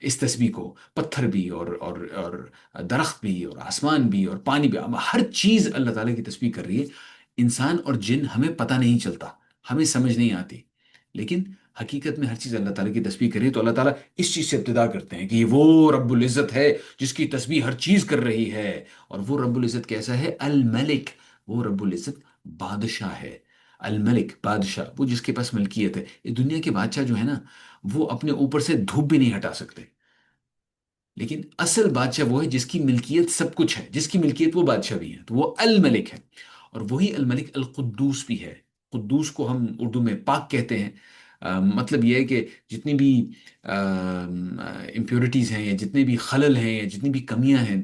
اس تسبیح کو پتھر بھی اور درخت بھی اور آسمان بھی اور پانی بھی، ہر چیز اللہ تعالیٰ کی تسبیح کر رہی ہے۔ انسان اور جن ہمیں پتہ نہیں چلتا، ہمیں سمجھ نہیں آتی، لیکن حقیقت میں ہر چیز اللہ تعالیٰ کی تسبیح کر رہی ہے۔ تو اللہ تعالیٰ اس چیز سے ابتدا کرتے ہیں کہ یہ وہ رب العزت ہے جس کی تسبیح ہر چیز کر رہی ہے۔ اور وہ رب العزت کیسا ہے؟ الملک، وہ رب العزت بادشاہ ہے۔ الملک بادشاہ، وہ جس کے پاس ملکیت ہے۔ یہ دنیا کے بادشاہ جو ہے نا، وہ اپنے اوپر سے دھوپ بھی نہیں ہٹا سکتے، لیکن اصل بادشاہ وہ ہے جس کی ملکیت سب کچھ ہے، جس کی ملکیت وہ بادشاہ بھی ہے، تو وہ الملک ہے۔ اور وہی الملک القدوس بھی ہے۔ قدوس کو ہم اردو میں پاک کہتے ہیں۔ مطلب یہ ہے کہ جتنی بھی امپیورٹیز ہیں، یا جتنے بھی خلل ہیں، یا جتنی بھی کمیاں ہیں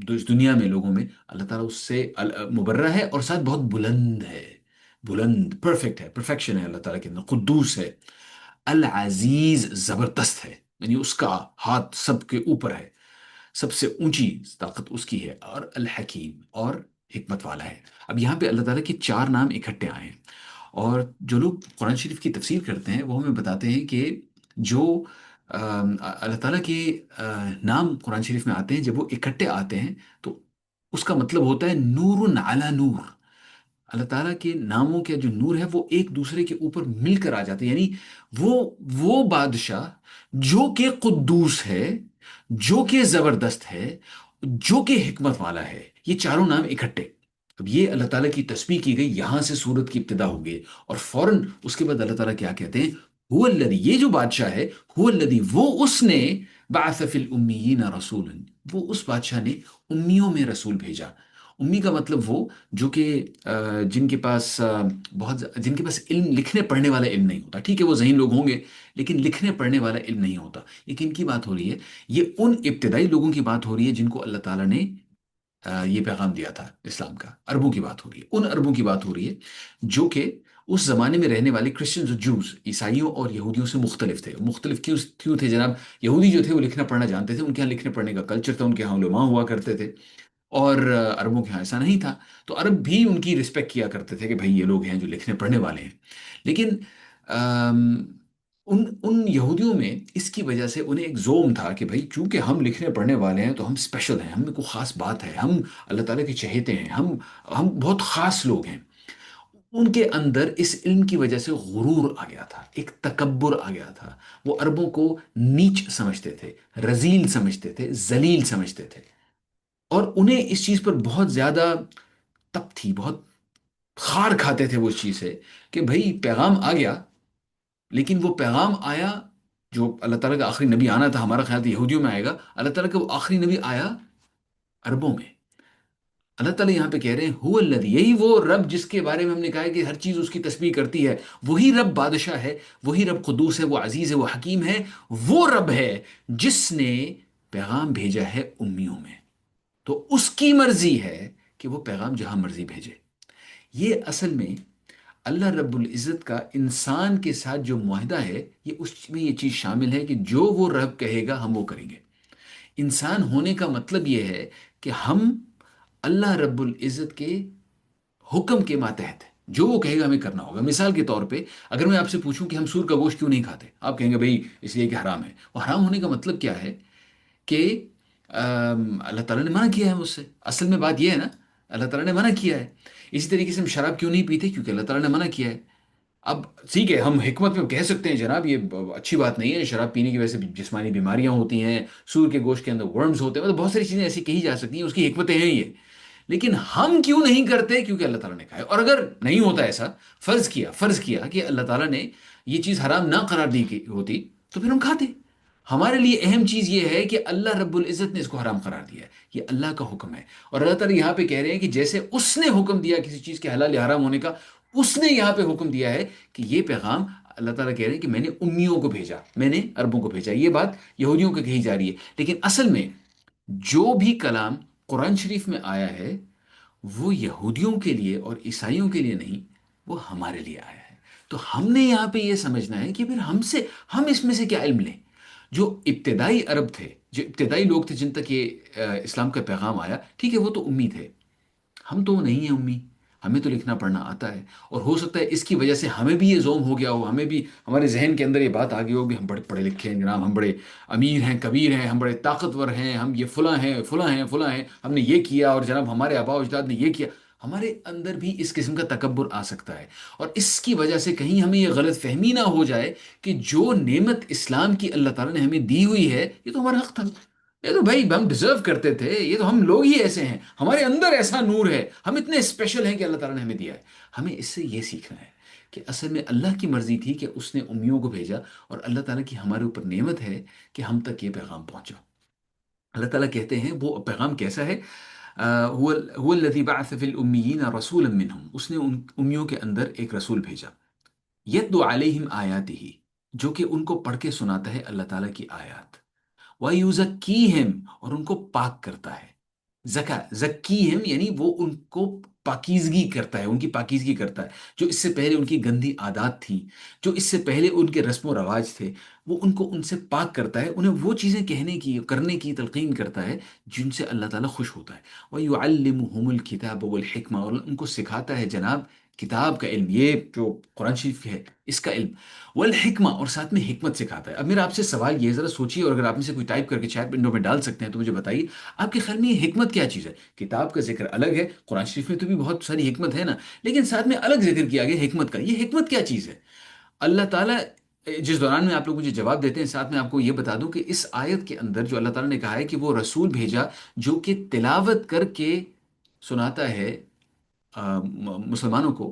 اس دنیا میں لوگوں میں، اللہ تعالیٰ اس سے مبرہ ہے، اور ساتھ بہت بلند ہے، بلند، پرفیکٹ ہے، پرفیکشن ہے اللہ تعالیٰ کے اندر، قدوس ہے۔ العزیز، زبردست ہے، یعنی اس کا ہاتھ سب کے اوپر ہے، سب سے اونچی طاقت اس کی ہے۔ اور الحکیم، اور حکمت والا ہے۔ اب یہاں پہ اللہ تعالیٰ کے چار نام اکٹھے آئے ہیں، اور جو لوگ قرآن شریف کی تفسیر کرتے ہیں وہ ہمیں بتاتے ہیں کہ جو اللہ تعالیٰ کے نام قرآن شریف میں آتے ہیں، جب وہ اکٹھے آتے ہیں تو اس کا مطلب ہوتا ہے نور علی نور۔ اللہ تعالیٰ کے ناموں کے جو نور ہے وہ ایک دوسرے کے اوپر مل کر آ جاتے ہیں، یعنی وہ بادشاہ جو کہ قدوس ہے، جو کہ زبردست ہے، جو کہ حکمت والا ہے، یہ چاروں نام اکٹھے۔ اب یہ اللہ تعالیٰ کی تسبیح کی گئی، یہاں سے سورت کی ابتدا ہو گئی، اور فوراً اس کے بعد اللہ تعالیٰ کیا کہتے ہیں؟ هو الذی، یہ جو بادشاہ ہے، هو الذی، وہ اس نے، بعث فی الامیین رسولا، وہ اس بادشاہ نے امیوں میں رسول بھیجا۔ امی کا مطلب وہ جو کہ جن کے پاس جن کے پاس علم، لکھنے پڑھنے والا علم نہیں ہوتا، ٹھیک ہے وہ ذہین لوگ ہوں گے، لیکن لکھنے پڑھنے والا علم نہیں ہوتا۔ یہ کن کی بات ہو رہی ہے؟ یہ ان ابتدائی لوگوں کی بات ہو رہی ہے جن کو اللہ تعالیٰ نے یہ پیغام دیا تھا اسلام کا۔ عربوں کی بات ہو رہی ہے، ان عربوں کی بات ہو رہی ہے جو کہ اس زمانے میں رہنے والے کرسچنز اور جوز، عیسائیوں اور یہودیوں سے مختلف تھے۔ مختلف کیوں تھے جناب؟ یہودی جو تھے وہ لکھنا پڑھنا جانتے تھے، ان کے ہاں لکھنے پڑھنے کا کلچر تھا، ان کے ہاں علماء ہوا کرتے تھے، اور عربوں کے ہاں ایسا نہیں تھا۔ تو عرب بھی ان کی رسپیکٹ کیا کرتے تھے کہ بھائی یہ لوگ ہیں جو لکھنے پڑھنے والے ہیں، لیکن آم، ان یہودیوں میں اس کی وجہ سے انہیں ایک زوم تھا کہ بھائی چونکہ ہم لکھنے پڑھنے والے ہیں تو ہم اسپیشل ہیں، ہم میں کوئی خاص بات ہے، ہم اللہ تعالیٰ کے چہیتے ہیں، ہم بہت خاص لوگ ہیں۔ ان کے اندر اس علم کی وجہ سے غرور آ گیا تھا، ایک تکبر آ گیا تھا۔ وہ عربوں کو نیچ سمجھتے تھے، رذیل سمجھتے تھے، ذلیل سمجھتے تھے، اور انہیں اس چیز پر بہت زیادہ تپ تھی، بہت خار کھاتے تھے وہ اس چیز سے کہ بھئی پیغام آ گیا، لیکن وہ پیغام آیا جو اللہ تعالیٰ کا آخری نبی آنا تھا، ہمارا خیال تھا یہودیوں میں آئے گا، اللہ تعالیٰ کا وہ آخری نبی آیا عربوں میں۔ اللہ تعالیٰ یہاں پہ کہہ رہے ہیں هو الذی، یہی وہ رب جس کے بارے میں ہم نے کہا ہے کہ ہر چیز اس کی تسبیح کرتی ہے، وہی رب بادشاہ ہے، وہی رب قدوس ہے، وہ عزیز ہے، وہ حکیم ہے، وہ رب ہے جس نے پیغام بھیجا ہے امیوں میں، تو اس کی مرضی ہے کہ وہ پیغام جہاں مرضی بھیجے۔ یہ اصل میں اللہ رب العزت کا انسان کے ساتھ جو معاہدہ ہے، یہ اس میں یہ چیز شامل ہے کہ جو وہ رب کہے گا ہم وہ کریں گے۔ انسان ہونے کا مطلب یہ ہے کہ ہم اللہ رب العزت کے حکم کے ماتحت ہیں، جو وہ کہے گا ہمیں کرنا ہوگا۔ مثال کے طور پہ اگر میں آپ سے پوچھوں کہ ہم سور کا گوشت کیوں نہیں کھاتے، آپ کہیں گے بھئی اس لیے کہ حرام ہے۔ وہ حرام ہونے کا مطلب کیا ہے؟ کہ اللہ تعالیٰ نے منع کیا ہے مجھ سے، اصل میں بات یہ ہے نا، اللہ تعالیٰ نے منع کیا ہے۔ اسی طریقے سے ہم شراب کیوں نہیں پیتے؟ کیونکہ اللہ تعالیٰ نے منع کیا ہے۔ اب ٹھیک ہے ہم حکمت میں کہہ سکتے ہیں جناب یہ اچھی بات نہیں ہے، شراب پینے کی وجہ سے جسمانی بیماریاں ہوتی ہیں، سور کے گوشت کے اندر ورمز ہوتے ہیں، مطلب بہت ساری چیزیں ایسی کہی جا سکتی ہیں، اس کی حکمتیں ہیں یہ، لیکن ہم کیوں نہیں کرتے؟ کیونکہ اللہ تعالیٰ نے کہا ہے۔ اور اگر نہیں ہوتا ایسا، فرض کیا کہ اللہ تعالیٰ نے یہ چیز حرام نہ قرار دی ہوتی تو پھر ہم کھاتے۔ ہمارے لیے اہم چیز یہ ہے کہ اللہ رب العزت نے اس کو حرام قرار دیا ہے، یہ اللہ کا حکم ہے۔ اور اللہ تعالیٰ یہاں پہ کہہ رہے ہیں کہ جیسے اس نے حکم دیا کسی چیز کے حلال یا حرام ہونے کا، اس نے یہاں پہ حکم دیا ہے کہ یہ پیغام، اللہ تعالیٰ کہہ رہے ہیں کہ میں نے امیوں کو بھیجا، میں نے عربوں کو بھیجا۔ یہ بات یہودیوں کو کہی جا رہی ہے، لیکن اصل میں جو بھی کلام قرآن شریف میں آیا ہے وہ یہودیوں کے لیے اور عیسائیوں کے لیے نہیں، وہ ہمارے لیے آیا ہے۔ تو ہم نے یہاں پہ یہ سمجھنا ہے کہ پھر ہم اس میں سے کیا علم لیں؟ جو ابتدائی عرب تھے، جو ابتدائی لوگ تھے جن تک یہ اسلام کا پیغام آیا، ٹھیک ہے وہ تو امی تھے، ہم تو نہیں ہیں امی، ہمیں تو لکھنا پڑھنا آتا ہے، اور ہو سکتا ہے اس کی وجہ سے ہمیں بھی یہ زوم ہو گیا ہو، ہمیں بھی ہمارے ذہن کے اندر یہ بات آ گئی ہو بھی ہم بڑے پڑھے لکھے ہیں جناب، ہم بڑے امیر ہیں، کبیر ہیں، ہم بڑے طاقتور ہیں، ہم یہ فلاں ہیں فلاں ہیں فلاں ہیں، ہم نے یہ کیا، اور جناب ہمارے آباء و اجداد نے یہ کیا۔ ہمارے اندر بھی اس قسم کا تکبر آ سکتا ہے، اور اس کی وجہ سے کہیں ہمیں یہ غلط فہمی نہ ہو جائے کہ جو نعمت اسلام کی اللہ تعالیٰ نے ہمیں دی ہوئی ہے یہ تو ہمارا حق تھا، یہ تو بھائی ہم ڈیزرو کرتے تھے، یہ تو ہم لوگ ہی ایسے ہیں، ہمارے اندر ایسا نور ہے، ہم اتنے اسپیشل ہیں کہ اللہ تعالیٰ نے ہمیں دیا ہے۔ ہمیں اس سے یہ سیکھنا ہے کہ اصل میں اللہ کی مرضی تھی کہ اس نے امیوں کو بھیجا، اور اللہ تعالیٰ کی ہمارے اوپر نعمت ہے کہ ہم تک یہ پیغام پہنچا۔ اللہ تعالیٰ کہتے ہیں وہ پیغام کیسا ہے؟ هو الذي بعث في الأميين رسولا منهم، اس نے ان امیوں کے اندر ایک رسول بھیجا، یتلو علیہم آیاتہ، جو کہ ان کو پڑھ کے سناتا ہے اللہ تعالیٰ کی آیات، وَيُزَكِّيهِمْ، اور ان کو پاک کرتا ہے۔ زکیہم یعنی وہ ان کو پاکیزگی کرتا ہے، ان کی پاکیزگی کرتا ہے، جو اس سے پہلے ان کی گندی عادات تھیں، جو اس سے پہلے ان کے رسم و رواج تھے، وہ ان کو ان سے پاک کرتا ہے، انہیں وہ چیزیں کہنے کی کرنے کی تلقین کرتا ہے جن سے اللہ تعالیٰ خوش ہوتا ہے۔ وَيُعَلِّمُهُمُ الْكِتَابَ وَالْحِكْمَةَ، اور ان کو سکھاتا ہے جناب کتاب کا علم، یہ جو قرآن شریف ہے اس کا علم، والحکمہ، اور ساتھ میں حکمت سکھاتا ہے۔ اب میرا آپ سے سوال یہ ذرا سوچیے، اور اگر آپ میں سے کوئی ٹائپ کر کے چیٹ ونڈو میں ڈال سکتے ہیں تو مجھے بتائیے، آپ کے خیال میں یہ حکمت کیا چیز ہے؟ کتاب کا ذکر الگ ہے، قرآن شریف میں تو بھی بہت ساری حکمت ہے نا، لیکن ساتھ میں الگ ذکر کیا گیا حکمت کا، یہ حکمت کیا چیز ہے؟ اللہ تعالیٰ جس دوران میں آپ لوگ مجھے جواب دیتے ہیں، ساتھ میں آپ کو یہ بتا دوں کہ اس آیت کے اندر جو اللہ تعالیٰ نے کہا ہے کہ وہ رسول بھیجا جو کہ تلاوت کر کے سناتا ہے مسلمانوں کو،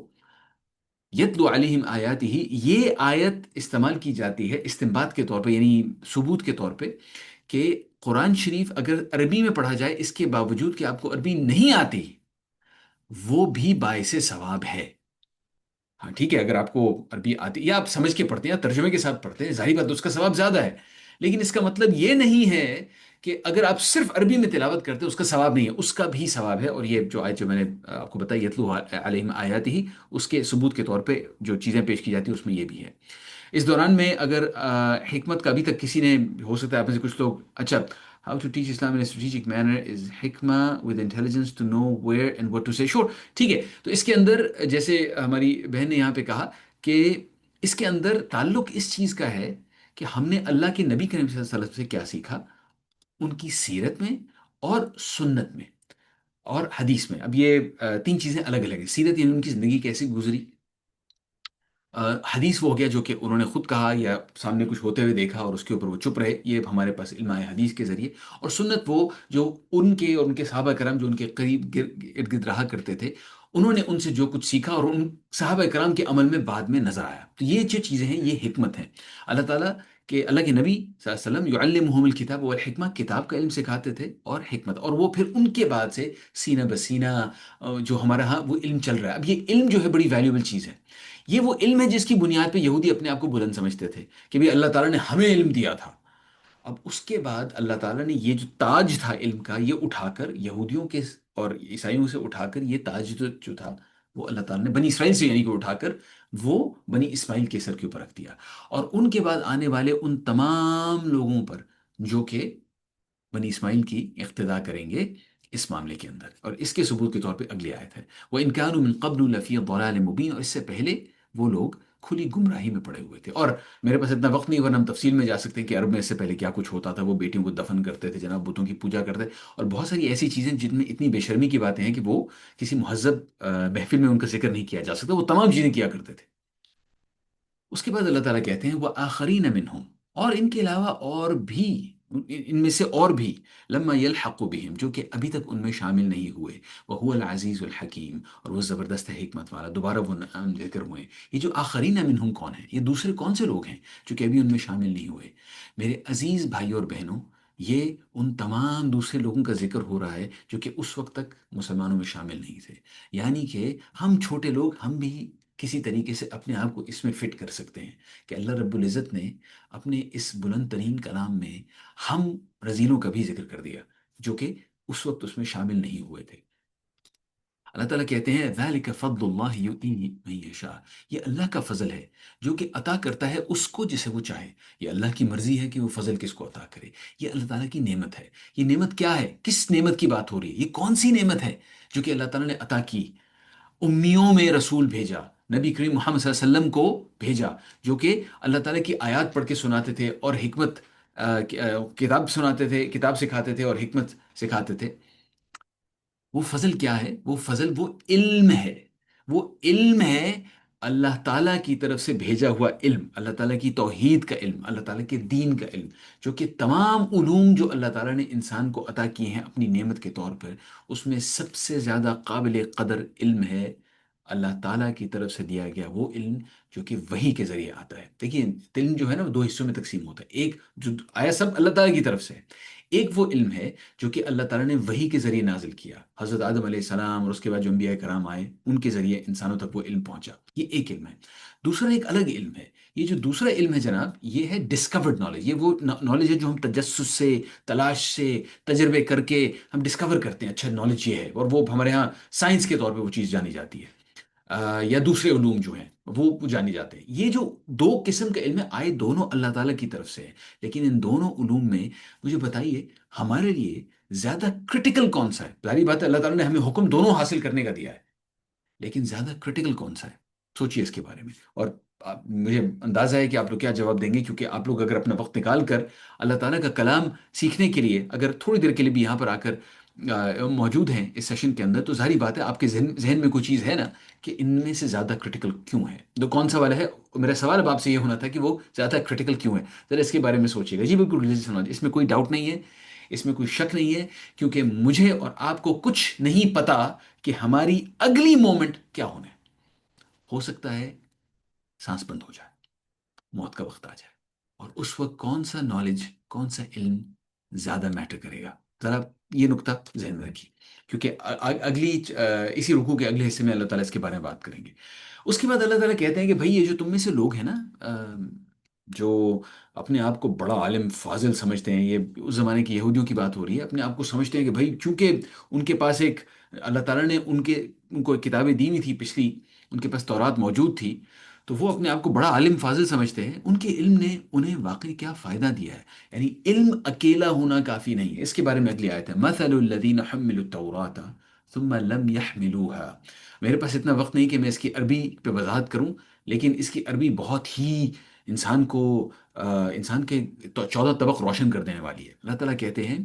یتلو علیہم آیاتہ، یہ آیت استعمال کی جاتی ہے استنباط کے طور پہ، یعنی ثبوت کے طور پہ، کہ قرآن شریف اگر عربی میں پڑھا جائے اس کے باوجود کہ آپ کو عربی نہیں آتی، وہ بھی باعث ثواب ہے۔ ہاں ٹھیک ہے، اگر آپ کو عربی آتی یا آپ سمجھ کے پڑھتے ہیں یا ترجمے کے ساتھ پڑھتے ہیں، ظاہری بات اس کا ثواب زیادہ ہے، لیکن اس کا مطلب یہ نہیں ہے کہ اگر آپ صرف عربی میں تلاوت کرتے ہیں اس کا ثواب نہیں ہے، اس کا بھی ثواب ہے۔ اور یہ جو آیت جو میں نے آپ کو بتائی یتلو علیہم آیاتہ، اس کے ثبوت کے طور پہ جو چیزیں پیش کی جاتی ہیں اس میں یہ بھی ہے۔ اس دوران میں اگر حکمت کا ابھی تک کسی نے، ہو سکتا ہے آپ میں سے کچھ لوگ، اچھا، how to teach Islam in strategic manner is حکمہ with intelligence to know where and what to say, sure, ٹھیک ہے۔ تو اس کے اندر جیسے ہماری بہن نے یہاں پہ کہا کہ اس کے اندر تعلق اس چیز کا ہے کہ ہم نے اللہ کے نبی کریم صلی اللہ علیہ وسلم سے کیا سیکھا، ان کی سیرت میں اور سنت میں اور حدیث میں۔ اب یہ تین چیزیں الگ الگ ہیں، سیرت یعنی ان کی زندگی کیسی گزری، حدیث وہ ہو گیا جو کہ انہوں نے خود کہا یا سامنے کچھ ہوتے ہوئے دیکھا اور اس کے اوپر وہ چپ رہے، یہ ہمارے پاس علم آئے حدیث کے ذریعے، اور سنت وہ جو ان کے اور ان کے صحابہ کرام جو ان کے قریب ارد گرد رہا کرتے تھے، انہوں نے ان سے جو کچھ سیکھا اور ان صحابہ کرام کے عمل میں بعد میں نظر آیا، تو یہ جو چیزیں ہیں یہ حکمت ہیں۔ اللہ تعالیٰ کہ اللہ کے نبی صلی اللہ علیہ وسلم یعلمہم الکتاب والحکمہ، کتاب کا علم سکھاتے تھے اور حکمت، اور وہ پھر ان کے بعد سے سینہ بسینہ جو ہمارا ہاں وہ علم چل رہا ہے۔ اب یہ علم جو ہے بڑی ویلیوبل چیز ہے، یہ وہ علم ہے جس کی بنیاد پہ یہودی اپنے آپ کو بلند سمجھتے تھے کہ بھی اللہ تعالیٰ نے ہمیں علم دیا تھا۔ اب اس کے بعد اللہ تعالیٰ نے یہ جو تاج تھا علم کا، یہ اٹھا کر یہودیوں کے اور عیسائیوں سے اٹھا کر، یہ تاج جو تھا وہ اللہ تعالیٰ نے بنی اسرائیل سے یعنی کہ اٹھا کر وہ بنی اسماعیل کے سر کے اوپر رکھ دیا، اور ان کے بعد آنے والے ان تمام لوگوں پر جو کہ بنی اسماعیل کی اقتدا کریں گے اس معاملے کے اندر۔ اور اس کے ثبوت کے طور پہ اگلی آیت ہے، وَإِن كَانُوا مِن قَبْلُ لَفِي ضَلَالٍ مُبِينٍ، اور اس سے پہلے وہ لوگ کھلی گمراہی میں پڑے ہوئے تھے۔ اور میرے پاس اتنا وقت نہیں ورنہ ہم تفصیل میں جا سکتے ہیں کہ عرب میں اس سے پہلے کیا کچھ ہوتا تھا، وہ بیٹیوں کو دفن کرتے تھے جناب، بتوں کی پوجا کرتے تھے، اور بہت ساری ایسی چیزیں جن میں اتنی بے شرمی کی باتیں ہیں کہ وہ کسی مہذب محفل میں ان کا ذکر نہیں کیا جا سکتا، وہ تمام چیزیں کیا کرتے تھے۔ اس کے بعد اللہ تعالیٰ کہتے ہیں وہ آخرین منہم، اور ان کے علاوہ اور بھی، ان میں سے اور بھی، لما یلحق بہم، جو کہ ابھی تک ان میں شامل نہیں ہوئے، وہو العزیز الحکیم، اور وہ زبردست حکمت والا، دوبارہ وہ نام ذکر ہوئے۔ یہ جو آخرین منہم کون ہیں؟ یہ دوسرے کون سے لوگ ہیں جو کہ ابھی ان میں شامل نہیں ہوئے؟ میرے عزیز بھائی اور بہنوں، یہ ان تمام دوسرے لوگوں کا ذکر ہو رہا ہے جو کہ اس وقت تک مسلمانوں میں شامل نہیں تھے، یعنی کہ ہم چھوٹے لوگ، ہم بھی کسی طریقے سے اپنے آپ کو اس میں فٹ کر سکتے ہیں کہ اللہ رب العزت نے اپنے اس بلند ترین کلام میں ہم رزینوں کا بھی ذکر کر دیا جو کہ اس وقت اس میں شامل نہیں ہوئے تھے۔ اللہ تعالیٰ کہتے ہیں ذَلِكَ فَضْلُ اللَّهِ يُؤْتِيهِ مَن يَشَاءُ، یہ اللہ کا فضل ہے جو کہ عطا کرتا ہے اس کو جسے وہ چاہے، یہ اللہ کی مرضی ہے کہ وہ فضل کس کو عطا کرے، یہ اللہ تعالیٰ کی نعمت ہے۔ یہ نعمت کیا ہے؟ کس نعمت کی بات ہو رہی ہے؟ یہ کون سی نعمت ہے جو کہ اللہ تعالیٰ نے عطا کی؟ امیوں میں رسول بھیجا، نبی کریم محمد صلی اللہ علیہ وسلم کو بھیجا، جو کہ اللہ تعالیٰ کی آیات پڑھ کے سناتے تھے اور حکمت کتاب سناتے تھے، کتاب سکھاتے تھے اور حکمت سکھاتے تھے۔ وہ فضل کیا ہے؟ وہ فضل وہ علم ہے، وہ علم ہے، اللہ تعالیٰ کی طرف سے بھیجا ہوا علم، اللہ تعالیٰ کی توحید کا علم، اللہ تعالیٰ کے دین کا علم، جو کہ تمام علوم جو اللہ تعالیٰ نے انسان کو عطا کیے ہیں اپنی نعمت کے طور پر، اس میں سب سے زیادہ قابل قدر علم ہے اللہ تعالیٰ کی طرف سے دیا گیا وہ علم، جو کہ وحی کے ذریعے آتا ہے۔ دیکھیے، علم جو ہے نا وہ دو حصوں میں تقسیم ہوتا ہے، ایک جو آیا سب اللہ تعالیٰ کی طرف سے ہے، ایک وہ علم ہے جو کہ اللہ تعالیٰ نے وحی کے ذریعے نازل کیا، حضرت آدم علیہ السلام اور اس کے بعد جو انبیاء کرام آئے ان کے ذریعے انسانوں تک وہ علم پہنچا، یہ ایک علم ہے۔ دوسرا ایک الگ علم ہے، یہ جو دوسرا علم ہے جناب، یہ ہے ڈسکورڈ نالج، یہ وہ نالج ہے جو ہم تجسس سے، تلاش سے، تجربے کر کے ہم ڈسکور کرتے ہیں، اچھا نالج یہ ہے، اور وہ ہمارے ہاں سائنس کے طور پہ وہ چیز جانی جاتی ہے، یا دوسرے علوم جو ہیں وہ جانی جاتے ہیں۔ یہ جو دو قسم کے علم آئے دونوں اللہ تعالیٰ کی طرف سے ہیں، لیکن ان دونوں علوم میں مجھے بتائیے ہمارے لیے زیادہ کرٹیکل کون سا ہے؟ ظاہری بات ہے اللہ تعالیٰ نے ہمیں حکم دونوں حاصل کرنے کا دیا ہے، لیکن زیادہ کرٹیکل کون سا ہے؟ سوچیے اس کے بارے میں، اور مجھے اندازہ ہے کہ آپ لوگ کیا جواب دیں گے، کیونکہ آپ لوگ اگر اپنا وقت نکال کر اللہ تعالیٰ کا کلام سیکھنے کے لیے اگر تھوڑی دیر کے لیے بھی یہاں پر آ کر موجود ہیں اس سیشن کے اندر، تو ظاہری بات ہے آپ کے ذہن میں کوئی چیز ہے نا کہ ان میں سے زیادہ کرٹیکل کیوں ہے، تو کون سا والا ہے؟ میرا سوال اب آپ سے یہ ہونا تھا کہ وہ زیادہ کرٹیکل کیوں ہے، ذرا اس کے بارے میں سوچیے گا۔ جی بالکل ریلیجیس نالج، اس میں کوئی ڈاؤٹ نہیں ہے، اس میں کوئی شک نہیں ہے، کیونکہ مجھے اور آپ کو کچھ نہیں پتا کہ ہماری اگلی مومنٹ کیا ہونا ہے۔ ہو سکتا ہے سانس بند ہو جائے، موت کا وقت آ جائے، اور اس وقت کون سا نالج، کون سا علم زیادہ میٹر کرے گا؟ ذرا یہ نقطہ ذہن میں رکھیے، کیونکہ اگلی اسی رکوع کے اگلے حصے میں اللہ تعالیٰ اس کے بارے میں بات کریں گے۔ اس کے بعد اللہ تعالیٰ کہتے ہیں کہ بھائی یہ جو تم میں سے لوگ ہیں نا، جو اپنے آپ کو بڑا عالم فاضل سمجھتے ہیں، یہ اس زمانے کی یہودیوں کی بات ہو رہی ہے، اپنے آپ کو سمجھتے ہیں کہ بھائی چونکہ ان کے پاس ایک اللہ تعالیٰ نے ان کو ایک کتابیں دی ہوئی تھی پچھلی، ان کے پاس تورات موجود تھی، تو وہ اپنے آپ کو بڑا عالم فاضل سمجھتے ہیں۔ ان کے علم نے انہیں واقعی کیا فائدہ دیا ہے؟ یعنی علم اکیلا ہونا کافی نہیں ہے، اس کے بارے میں اگلی آیت ہے، مثل الذین حملوا التوراۃ ثم لم يحملوها۔ میرے پاس اتنا وقت نہیں کہ میں اس کی عربی پہ وضاحت کروں، لیکن اس کی عربی بہت ہی انسان کو انسان کے 14 طبق روشن کر دینے والی ہے۔ اللہ تعالیٰ کہتے ہیں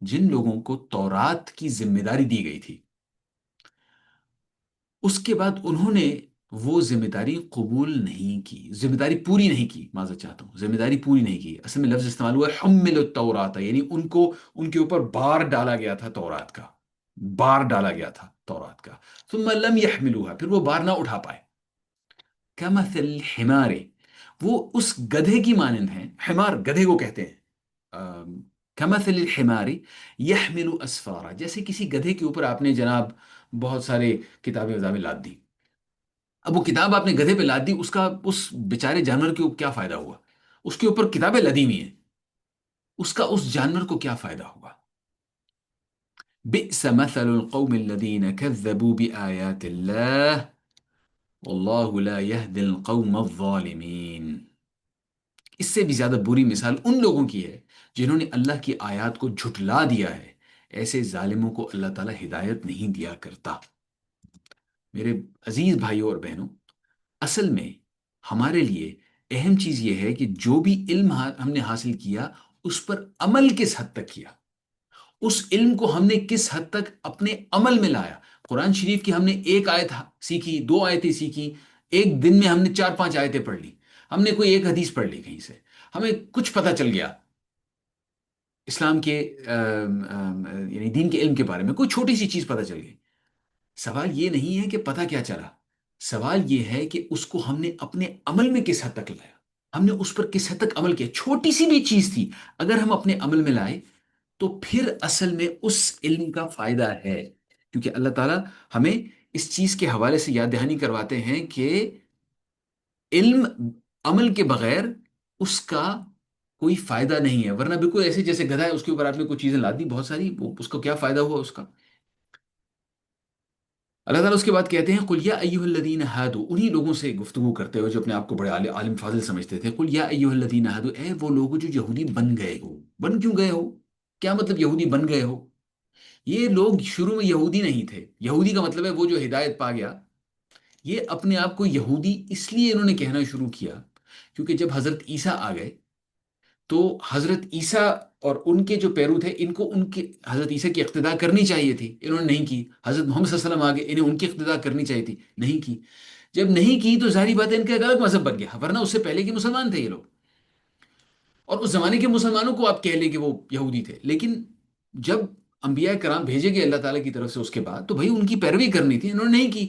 جن لوگوں کو تورات کی ذمہ داری دی گئی تھی، اس کے بعد انہوں نے وہ ذمہ داری قبول نہیں کی، ذمہ داری پوری نہیں کی، معذرت چاہتا ہوں، ذمہ داری پوری نہیں کی، اصل میں لفظ استعمال ہوا ہے حمل التورات، یعنی ان کے اوپر بار ڈالا گیا تھا تورات کا، بار ڈالا گیا تھا تورات کا، ثم لم يحملوها، پھر وہ بار نہ اٹھا پائے، کمثل الحمار، وہ اس گدھے کی مانند ہیں، حمار گدھے کو کہتے ہیں، کمثل الحمار يحمل اسفارا، جیسے کسی گدھے کے اوپر آپ نے جناب بہت سارے کتابیں وتابیں لاد دی، اب وہ کتاب آپ نے گدھے پہ لاد دی، اس بیچارے جانور کو کیا فائدہ ہوا؟ اس کے اوپر کتابیں لدی ہوئی ہیں، اس کا اس جانور کو کیا فائدہ ہوا؟ بئس مثل القوم الذين كذبوا بآيات الله والله لا يهدي القوم الظالمين۔ اس سے بھی زیادہ بری مثال ان لوگوں کی ہے جنہوں نے اللہ کی آیات کو جھٹلا دیا ہے، ایسے ظالموں کو اللہ تعالیٰ ہدایت نہیں دیا کرتا۔ میرے عزیز بھائیوں اور بہنوں، اصل میں ہمارے لیے اہم چیز یہ ہے کہ جو بھی علم ہم نے حاصل کیا اس پر عمل کس حد تک کیا، اس علم کو ہم نے کس حد تک اپنے عمل میں لایا۔ قرآن شریف کی ہم نے ایک آیت سیکھی، 2 آیتیں سیکھی، ایک دن میں ہم نے 4 5 آیتیں پڑھ لی، ہم نے کوئی ایک حدیث پڑھ لی کہیں سے، ہمیں کچھ پتہ چل گیا اسلام کے یعنی دین کے علم کے بارے میں، کوئی چھوٹی سی چیز پتہ چل گئی۔ سوال یہ نہیں ہے کہ پتہ کیا چلا، سوال یہ ہے کہ اس کو ہم نے اپنے عمل میں کس حد تک لایا، ہم نے اس پر کس حد تک عمل کیا، چھوٹی سی بھی چیز تھی اگر ہم اپنے عمل میں لائے تو پھر اصل میں اس علم کا فائدہ ہے، کیونکہ اللہ تعالیٰ ہمیں اس چیز کے حوالے سے یاد دہانی کرواتے ہیں کہ علم عمل کے بغیر اس کا کوئی فائدہ نہیں ہے، ورنہ بالکل ایسے جیسے گدھا ہے اس کے اوپر آپ نے کوئی چیزیں لا دی بہت ساری، اس کو کیا فائدہ ہوا اس کا؟ اللہ تعالیٰ اس کے بعد کہتے ہیں قل یا ایھا الذین ہادوا، انہی لوگوں سے گفتگو کرتے ہوئے جو اپنے آپ کو بڑے عالم فاضل سمجھتے تھے، قل یا ایھا الذین ہادوا، اے وہ لوگ جو یہودی بن گئے ہو، بن کیوں گئے ہو؟ کیا مطلب یہودی بن گئے ہو؟ یہ لوگ شروع میں یہودی نہیں تھے، یہودی کا مطلب ہے وہ جو ہدایت پا گیا، یہ اپنے آپ کو یہودی اس لیے انہوں نے کہنا شروع کیا کیونکہ جب حضرت عیسیٰ آ گئے تو حضرت عیسیٰ اور ان کے جو پیرو تھے ان کو ان کے حضرت عیسیٰ کی اقتدا کرنی چاہیے تھی، انہوں نے نہیں کی۔ حضرت محمد صلی اللہ علیہ وسلم آ گئے، انہیں ان کی اقتدا کرنی چاہیے تھی، نہیں کی۔ جب نہیں کی تو ظاہری بات ہے ان کا ایک الگ مذہب بن گیا، ورنہ اس سے پہلے کے مسلمان تھے یہ لوگ، اور اس زمانے کے مسلمانوں کو آپ کہہ لیں کہ وہ یہودی تھے، لیکن جب انبیاء کرام بھیجے گئے اللہ تعالیٰ کی طرف سے اس کے بعد تو بھائی ان کی پیروی کرنی تھی، انہوں نے نہیں کی،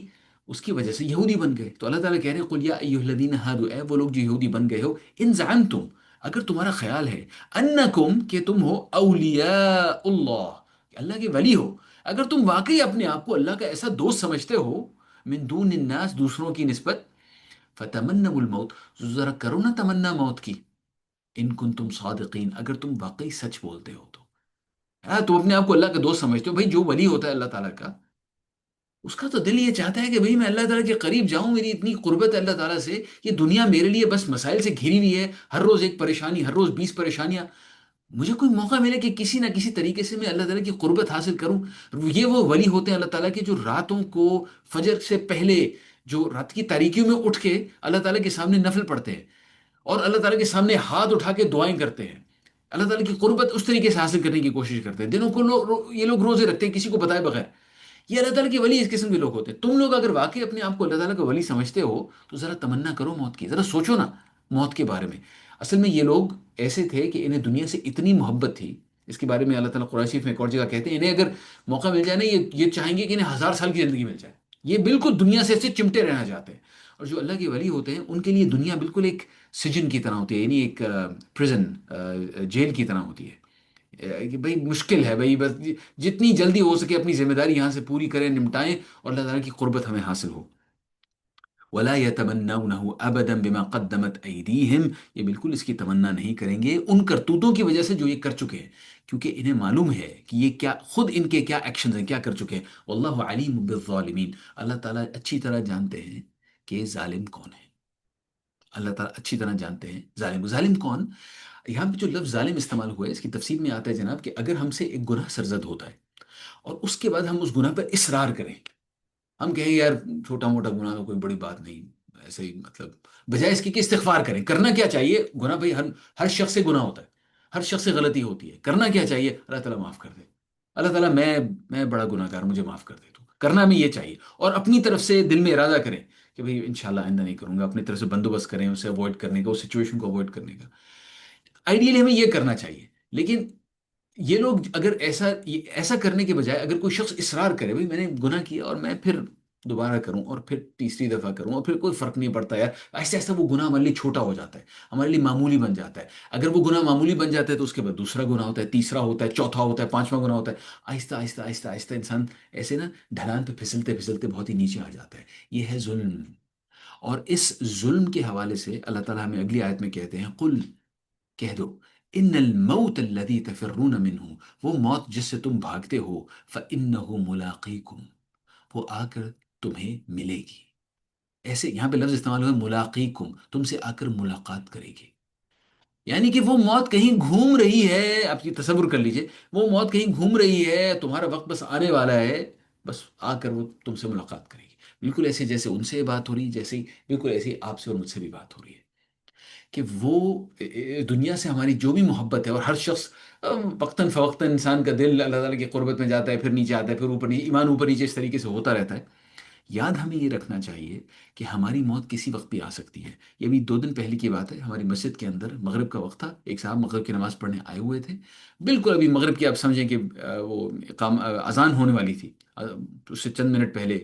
اس کی وجہ سے یہودی بن گئے۔ تو اللہ تعالیٰ کہہ رہے ہیں قل یا ایھا الذین ہادوا، اے وہ لوگ جو یہودی بن گئے ہو، ان زعمتم، اگر تمہارا خیال ہے، انکم کہ تم ہو اولیاء اللہ، کہ اللہ کے ولی ہو، اگر تم واقعی اپنے آپ کو اللہ کا ایسا دوست سمجھتے ہو، من دون الناس، دوسروں کی نسبت، فتمنوا الموت، ذرا کرو نا تمنا موت کی، ان کن تم صادقین، اگر تم واقعی سچ بولتے ہو تو۔ ہاں، تم اپنے آپ کو اللہ کا دوست سمجھتے ہو، بھائی جو ولی ہوتا ہے اللہ تعالیٰ کا، اس کا تو دل یہ چاہتا ہے کہ بھئی میں اللہ تعالیٰ کے قریب جاؤں، میری اتنی قربت ہے اللہ تعالیٰ سے، یہ دنیا میرے لیے بس مسائل سے گھری ہوئی ہے، ہر روز ایک پریشانی، ہر روز 20 پریشانیاں، مجھے کوئی موقع ملے کہ کسی نہ کسی طریقے سے میں اللہ تعالیٰ کی قربت حاصل کروں۔ یہ وہ ولی ہوتے ہیں اللہ تعالیٰ کے جو راتوں کو فجر سے پہلے، جو رات کی تاریکیوں میں اٹھ کے اللہ تعالیٰ کے سامنے نفل پڑھتے ہیں، اور اللہ تعالیٰ کے سامنے ہاتھ اٹھا کے دعائیں کرتے ہیں، اللہ تعالیٰ کی قربت اس طریقے سے حاصل کرنے کی کوشش کرتے ہیں، دنوں کو یہ لوگ روزے رکھتے ہیں کسی کو بتائے بغیر۔ یہ اللہ تعالیٰ کے ولی اس قسم کے لوگ ہوتے ہیں۔ تم لوگ اگر واقعی اپنے آپ کو اللہ تعالیٰ کا ولی سمجھتے ہو تو ذرا تمنا کرو موت کی، ذرا سوچو نا موت کے بارے میں۔ اصل میں یہ لوگ ایسے تھے کہ انہیں دنیا سے اتنی محبت تھی، اس کے بارے میں اللہ تعالیٰ قرآن شریف میں ایک اور جگہ کہتے ہیں، انہیں اگر موقع مل جائے نا، یہ چاہیں گے کہ انہیں 1000 سال کی زندگی مل جائے، یہ بالکل دنیا سے ایسے چمٹے رہنا چاہتے ہیں۔ اور جو اللہ کے ولی ہوتے ہیں ان کے لیے دنیا بالکل ایک سجن کی طرح ہوتی ہے، یعنی ایک پرزن، جیل کی طرح ہوتی ہے، کہ بھائی مشکل ہے، بھائی بس جتنی جلدی ہو سکے اپنی ذمہ داری یہاں سے پوری کریں، نمٹائیں، اور اللہ تعالیٰ کی قربت ہمیں حاصل ہو۔ ولا يتمنونه ابدا بما قدمت ایدیہم، یہ بالکل اس کی تمنا نہیں کریں گے ان کرتوتوں کی وجہ سے جو یہ کر چکے ہیں، کیونکہ انہیں معلوم ہے کہ یہ کیا خود ان کے کیا ایکشنز ہیں، کیا کر چکے ہیں۔ واللہ علیم بالظالمین، اللہ تعالیٰ اچھی طرح جانتے ہیں کہ ظالم کون ہے، اللہ تعالیٰ اچھی طرح جانتے ہیں ظالم، ظالم کون؟ یہاں پہ جو لفظ ظالم استعمال ہوا ہے اس کی تفسیر میں آتا ہے جناب کہ اگر ہم سے ایک گناہ سرزد ہوتا ہے اور اس کے بعد ہم اس گناہ پر اصرار کریں، ہم کہیں یار چھوٹا موٹا گناہ ہے، کوئی بڑی بات نہیں، ایسے ہی مطلب، بجائے اس کی کہ استغفار کریں، کرنا کیا چاہیے؟ گناہ بھائی ہر شخص سے گناہ ہوتا ہے، ہر شخص سے غلطی ہوتی ہے، کرنا کیا چاہیے؟ اللہ تعالیٰ معاف کر دے، اللہ تعالیٰ میں بڑا گناہ گار، مجھے معاف کر دے تو، کرنا ہمیں یہ چاہیے، اور اپنی طرف سے دل میں ارادہ کریں کہ بھئی انشاءاللہ آئندہ نہیں کروں گا، اپنی طرف سے بندوبست کریں اسے اوائڈ کرنے کا، اس سچویشن کو اوائڈ کرنے کا، آئیڈیلی ہمیں یہ کرنا چاہیے۔ لیکن یہ لوگ اگر ایسا کرنے کے بجائے اگر کوئی شخص اصرار کرے، بھئی میں نے گناہ کیا اور میں پھر دوبارہ کروں اور پھر تیسری دفعہ کروں اور پھر کوئی فرق نہیں پڑتا یار، آہستہ آہستہ وہ گناہ ہمارے لیے چھوٹا ہو جاتا ہے، ہمارے لیے معمولی بن جاتا ہے۔ اگر وہ گناہ معمولی بن جاتا ہے تو اس کے بعد دوسرا گناہ ہوتا ہے، تیسرا ہوتا ہے، چوتھا ہوتا ہے، پانچواں گناہ ہوتا ہے، آہستہ آہستہ آہستہ آہستہ انسان ایسے نا ڈھلان پہ پھسلتے پھسلتے بہت ہی نیچے آ جاتا ہے۔ یہ ہے ظلم، اور اس ظلم کے حوالے سے اللہ تعالیٰ ہمیں اگلی آیت میں کہتے ہیں قل، کہہ دو، ان الموت الذی تفرون منہ، وہ موت جس سے تم بھاگتے ہو، فانہ ملاقیکم، وہ آ کر تمہیں ملے گی۔ ایسے یہاں پہ لفظ استعمال ہوا ہے ملاقیکم، تم سے آ کر ملاقات کرے گی، یعنی کہ وہ موت کہیں گھوم رہی ہے، آپ یہ تصور کر لیجئے، وہ موت کہیں گھوم رہی ہے، تمہارا وقت بس آنے والا ہے، بس آ کر وہ تم سے ملاقات کرے گی، بالکل ایسے جیسے ان سے بات ہو رہی ہے، جیسے بالکل ایسے ہی آپ سے اور مجھ سے بھی بات ہو رہی ہے، کہ وہ دنیا سے ہماری جو بھی محبت ہے، اور ہر شخص وقتاً فوقتاً انسان کا دل اللہ تعالیٰ کی قربت میں جاتا ہے، پھر نیچے آتا ہے، پھر اوپر نیچے، ایمان اوپر نیچے اس طریقے سے ہوتا رہتا ہے، یاد ہمیں یہ رکھنا چاہیے کہ ہماری موت کسی وقت بھی آ سکتی ہے۔ یہ بھی 2 دن پہلے کی بات ہے، ہماری مسجد کے اندر مغرب کا وقت تھا، ایک صاحب مغرب کی نماز پڑھنے آئے ہوئے تھے، بالکل ابھی مغرب کی آپ سمجھیں کہ وہ اذان ہونے والی تھی، اس سے چند منٹ پہلے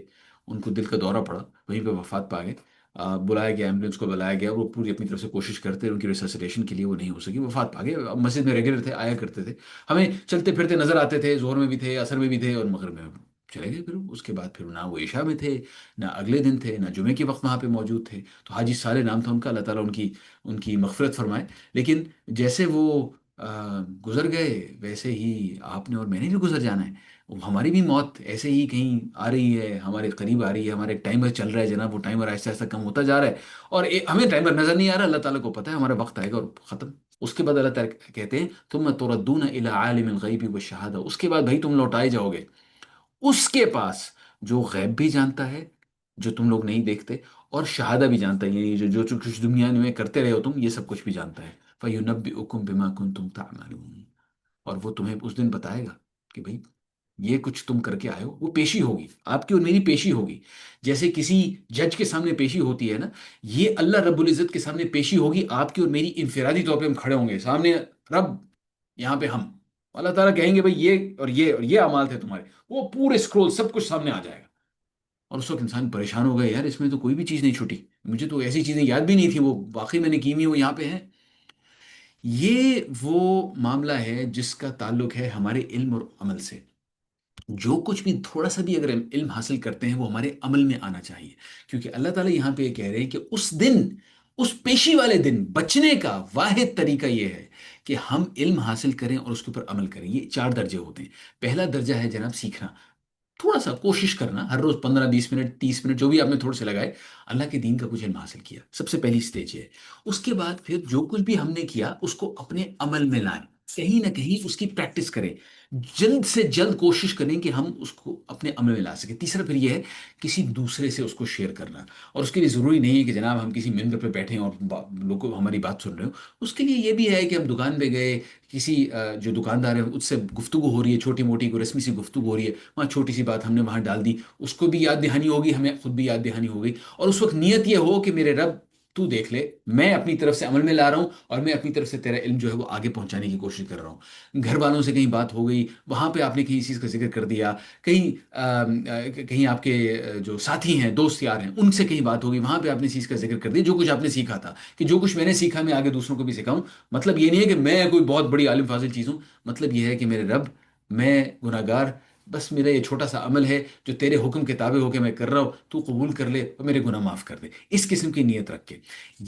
ان کو دل کا دورہ پڑا، وہیں پہ وفات پا گئے۔ بلایا گیا، ایمبولینس کو بلایا گیا، وہ پوری اپنی طرف سے کوشش کرتے رہے، ان کی ریسسیٹیشن کے لیے وہ نہیں ہو سکی، وفات پا گئے۔ اب مسجد میں ریگولر تھے، آیا کرتے تھے، ہمیں چلتے پھرتے نظر آتے تھے، ظہر میں بھی تھے، عصر میں بھی تھے، اور مغرب میں چلے گئے۔ پھر اس کے بعد پھر نہ وہ عشاء میں تھے، نہ اگلے دن تھے، نہ جمعے کے وقت وہاں پہ موجود تھے۔ تو حاجی صالح نام تھا ان کا، اللہ تعالیٰ ان کی مغفرت فرمائے۔ لیکن جیسے وہ گزر گئے ویسے ہی آپ نے اور میں نے بھی گزر جانا ہے، ہماری بھی موت ایسے ہی کہیں آ رہی ہے، ہمارے قریب آ رہی ہے، ہمارا ایک ٹائمر چل رہا ہے جناب، وہ ٹائمر آہستہ آہستہ کم ہوتا جا رہا ہے، اور ہمیں ٹائمر نظر نہیں آ رہا، اللہ تعالیٰ کو پتہ ہے ہمارا وقت آئے گا اور ختم۔ اس کے بعد اللہ تعالیٰ کہتے ہیں ثم تردون الی عالم الغیب والشہادہ، اس کے بعد بھائی تم لوٹائے جاؤ گے اس کے پاس جو غیب بھی جانتا ہے، جو تم لوگ نہیں دیکھتے، اور شہادہ بھی جانتا ہے، یعنی جو جو جو کچھ دنیا میں کرتے رہے ہو تم، یہ سب کچھ بھی جانتا ہے۔ فَيُنَبِّئُكُم بِمَا كُنتُمْ تَعْمَلُونَ، اور وہ تمہیں اس دن بتائے گا کہ بھئی یہ کچھ تم کر کے آئے ہو، وہ پیشی ہوگی آپ کی اور میری پیشی ہوگی، جیسے کسی جج کے سامنے پیشی ہوتی ہے نا، یہ اللہ رب العزت کے سامنے پیشی ہوگی آپ کی اور میری، انفرادی طور پہ ہم کھڑے ہوں گے سامنے رب، یہاں پہ ہم، اللہ تعالیٰ کہیں گے بھئی یہ اور یہ اور یہ اعمال تھے تمہارے، وہ پورے اسکرول سب کچھ سامنے آ جائے گا، اور اس وقت انسان پریشان ہو گیا، یار اس میں تو کوئی بھی چیز نہیں چھوٹی، مجھے تو ایسی چیزیں یاد بھی نہیں تھی، وہ واقعی میں نے کی ہوئی وہ یہاں پہ ہیں۔ یہ وہ معاملہ ہے جس کا تعلق ہے ہمارے علم اور عمل سے، جو کچھ بھی تھوڑا سا بھی اگر ہم علم حاصل کرتے ہیں وہ ہمارے عمل میں آنا چاہیے، کیونکہ اللہ تعالیٰ یہاں پہ یہ کہہ رہے ہیں کہ اس دن، اس پیشی والے دن بچنے کا واحد طریقہ یہ ہے کہ ہم علم حاصل کریں اور اس کے اوپر عمل کریں۔ یہ چار درجے ہوتے ہیں۔ پہلا درجہ ہے جناب سیکھنا، تھوڑا سا کوشش کرنا، ہر روز 15 20 منٹ 30 منٹ جو بھی آپ نے تھوڑے سے لگائے، اللہ کے دین کا کچھ علم حاصل کیا، سب سے پہلی سٹیج ہے۔ اس کے بعد پھر جو کچھ بھی ہم نے کیا اس کو اپنے عمل میں لائیں، کہیں نہ کہیں اس کی پریکٹس کریں، جلد سے جلد کوشش کریں کہ ہم اس کو اپنے عمل میں لا سکیں۔ تیسرا پھر یہ ہے کسی دوسرے سے اس کو شیئر کرنا، اور اس کے لیے ضروری نہیں ہے کہ جناب ہم کسی ممبر پہ بیٹھیں اور لوگ ہماری بات سن رہے ہو، اس کے لیے یہ بھی ہے کہ ہم دکان پہ گئے، کسی جو دکاندار ہے اس سے گفتگو ہو رہی ہے، چھوٹی موٹی کوئی رسمی سی گفتگو ہو رہی ہے، وہاں چھوٹی سی بات ہم نے وہاں ڈال دی، اس کو بھی یاد دہانی ہوگی، ہمیں خود بھی یاد دہانی ہوگی، اور اس وقت نیت یہ ہو کہ میرے رب تو دیکھ لے، میں اپنی طرف سے عمل میں لا رہا ہوں، اور میں اپنی طرف سے تیرا علم جو ہے وہ آگے پہنچانے کی کوشش کر رہا ہوں۔ گھر والوں سے کہیں بات ہو گئی، وہاں پہ آپ نے کہیں چیز کا ذکر کر دیا، کہیں کہیں آپ کے جو ساتھی ہیں، دوست یار ہیں، ان سے کہیں بات ہوگی، وہاں پہ آپ نے چیز کا ذکر کر دیا، جو کچھ آپ نے سیکھا تھا، کہ جو کچھ میں نے سیکھا میں آگے دوسروں کو بھی سکھاؤں۔ مطلب یہ نہیں ہے کہ میں کوئی بہت بڑی عالم فاضل چیز ہوں، مطلب یہ ہے کہ میرے رب، میں گناہ گار، بس میرا یہ چھوٹا سا عمل ہے جو تیرے حکم کے تابع ہو کے میں کر رہا ہوں، تو قبول کر لے اور میرے گناہ معاف کر دے، اس قسم کی نیت رکھ کے۔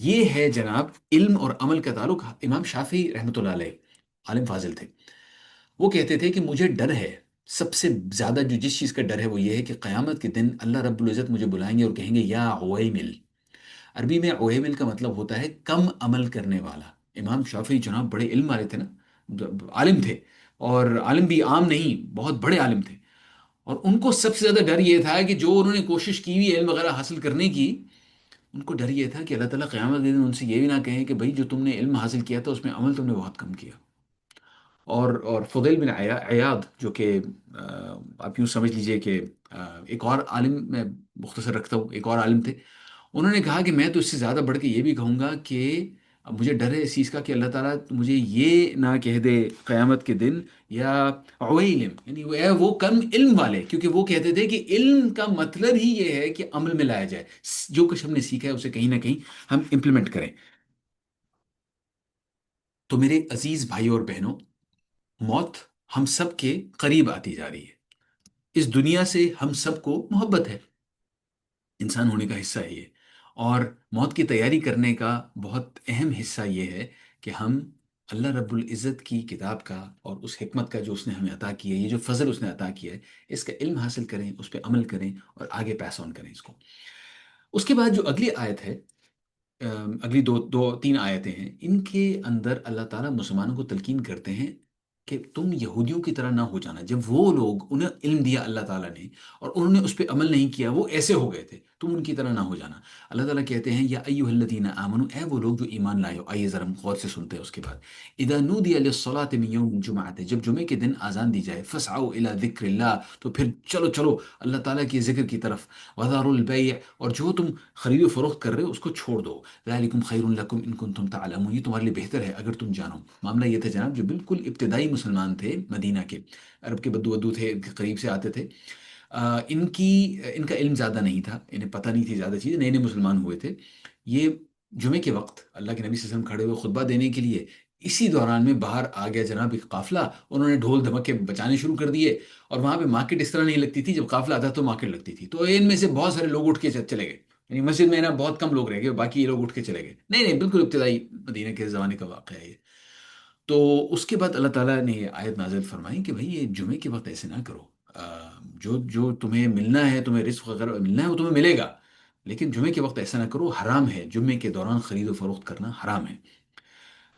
یہ ہے جناب علم اور عمل کا تعلق۔ امام شافعی رحمۃ اللہ علیہ عالم فاضل تھے، وہ کہتے تھے کہ مجھے ڈر ہے، سب سے زیادہ جو جس چیز کا ڈر ہے وہ یہ ہے کہ قیامت کے دن اللہ رب العزت مجھے بلائیں گے اور کہیں گے یا عویمل۔ عربی میں عویمل کا مطلب ہوتا ہے کم عمل کرنے والا۔ امام شافعی جناب بڑے علم والے تھے نا، عالم تھے، اور عالم بھی عام نہیں، بہت بڑے عالم تھے، اور ان کو سب سے زیادہ ڈر یہ تھا کہ جو انہوں نے کوشش کی ہوئی علم وغیرہ حاصل کرنے کی، ان کو ڈر یہ تھا کہ اللہ تعالیٰ قیامت کے دن ان سے یہ بھی نہ کہیں کہ بھائی جو تم نے علم حاصل کیا تھا اس میں عمل تم نے بہت کم کیا۔ اور فضیل بن عیاض جو کہ آپ یوں سمجھ لیجئے کہ ایک اور عالم، میں مختصر رکھتا ہوں، ایک اور عالم تھے، انہوں نے کہا کہ میں تو اس سے زیادہ بڑھ کے یہ بھی کہوں گا کہ مجھے ڈر ہے اس چیز کا کہ اللہ تعالیٰ مجھے یہ نہ کہہ دے قیامت کے دن یا عویلم، یعنی وہ کم علم والے، کیونکہ وہ کہتے تھے کہ علم کا مطلب ہی یہ ہے کہ عمل میں لایا جائے، جو کچھ ہم نے سیکھا ہے اسے کہیں نہ کہیں ہم امپلیمنٹ کریں۔ تو میرے عزیز بھائیوں اور بہنوں، موت ہم سب کے قریب آتی جا رہی ہے، اس دنیا سے ہم سب کو محبت ہے، انسان ہونے کا حصہ ہے یہ، اور موت کی تیاری کرنے کا بہت اہم حصہ یہ ہے کہ ہم اللہ رب العزت کی کتاب کا اور اس حکمت کا جو اس نے ہمیں عطا کیا ہے، یہ جو فضل اس نے عطا کیا ہے، اس کا علم حاصل کریں، اس پہ عمل کریں اور آگے پیس آن کریں اس کو۔ اس کے بعد جو اگلی آیت ہے، اگلی دو دو تین آیتیں ہیں، ان کے اندر اللہ تعالیٰ مسلمانوں کو تلقین کرتے ہیں کہ تم یہودیوں کی طرح نہ ہو جانا، جب وہ لوگ، انہیں علم دیا اللہ تعالیٰ نے اور انہوں نے اس پہ عمل نہیں کیا، وہ ایسے ہو گئے تھے، تم ان کی طرح نہ ہو جانا۔ اللہ تعالیٰ کہتے ہیں یا ایھا الذین آمنوا، اے وہ لوگ جو ایمان لائے ہو۔ آئیے ذرا ہم غور سے سنتے ہیں اس کے بعد، اذا نودی للصلاۃ من یوم الجمعۃ، جب جمعے کے دن آزان دی جائے، فاسعوا الی ذکر اللہ، تو پھر چلو چلو اللہ تعالیٰ کے ذکر کی طرف، وذروا البیع، اور جو تم خرید و فروخت کر رہے ہو اس کو چھوڑ دو، ذالکم خیر لکم ان کنتم تعلمون، یہ تمہارے لیے بہتر ہے اگر تم جانو۔ معاملہ یہ تھا جناب، جو بالکل ابتدائی مسلمان تھے مدینہ کے، عرب کے بدو ودو تھے، ان کے قریب سے آتے تھے، ان کا علم زیادہ نہیں تھا، انہیں پتہ نہیں تھی زیادہ چیزیں، نئے نئے مسلمان ہوئے تھے۔ یہ جمعے کے وقت اللہ کے نبی صلی اللہ علیہ وسلم کھڑے ہوئے خطبہ دینے کے لیے، اسی دوران میں باہر آ گیا جناب ایک قافلہ، انہوں نے ڈھول دھمکے بچانے شروع کر دیے، اور وہاں پہ مارکیٹ اس طرح نہیں لگتی تھی، جب قافلہ آتا تو مارکیٹ لگتی تھی، تو ان میں سے بہت سارے لوگ اٹھ کے چلے گئے، یعنی مسجد میں نا بہت کم لوگ رہ گئے، باقی یہ لوگ اٹھ کے چلے گئے، نہیں نہیں بالکل ابتدائی مدینہ کے زمانے کا واقعہ ہے یہ۔ تو اس کے بعد اللہ تعالیٰ نے یہ آیت نازل فرمائی کہ بھئی یہ جمعے کے وقت ایسے نہ کرو، جو جو تمہیں ملنا ہے، تمہیں رزق وغیرہ ملنا ہے وہ تمہیں ملے گا، لیکن جمعے کے وقت ایسا نہ کرو، حرام ہے، جمعے کے دوران خرید و فروخت کرنا حرام ہے۔